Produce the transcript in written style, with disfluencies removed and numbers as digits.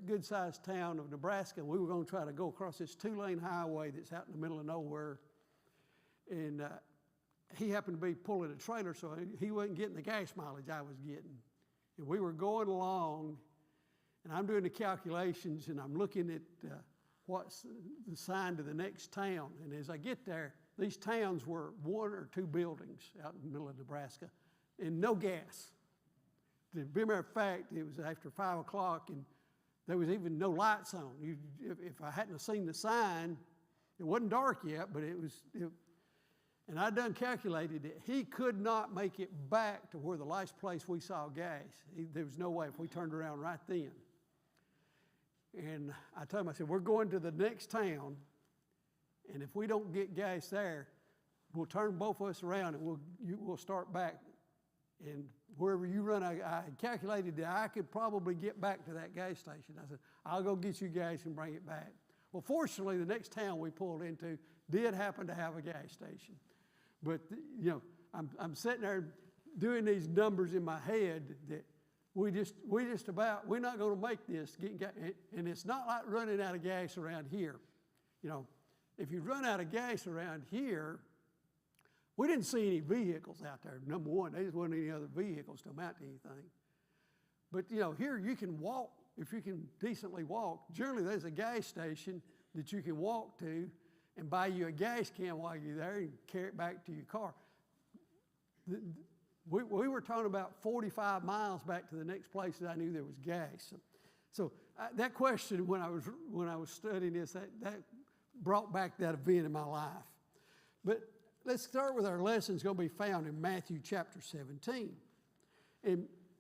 good-sized town of Nebraska. We were going to try to go across this 2-lane highway that's out in the middle of nowhere. And he happened to be pulling a trailer, so he wasn't getting the gas mileage I was getting. And we were going along, and I'm doing the calculations, and I'm looking at what's the sign to the next town. And as I get there, these towns were 1 or 2 buildings out in the middle of Nebraska and no gas. To be a matter of fact, it was after 5 o'clock and there was even no lights on. If I hadn't seen the sign, it wasn't dark yet, but and I done calculated it. He could not make it back to where the last place we saw gas. There was no way if we turned around right then. And I told him, I said, we're going to the next town, and if we don't get gas there, we'll turn both of us around and we'll start back. And wherever you run, I calculated that I could probably get back to that gas station. I said, I'll go get you gas and bring it back. Well, fortunately, the next town we pulled into did happen to have a gas station. But, you know, I'm sitting there doing these numbers in my head that we're not going to make this. And it's not like running out of gas around here. You know, if you run out of gas around here, we didn't see any vehicles out there. Number one, there just wasn't any other vehicles to amount to anything. But, you know, here you can walk, if you can decently walk. Generally, there's a gas station that you can walk to and buy you a gas can while you're there and carry it back to your car. We were talking about 45 miles back to the next place that I knew there was gas. So that question, when I was studying this, that brought back that event in my life. But let's start with our lesson. It's going to be found in Matthew chapter 17. And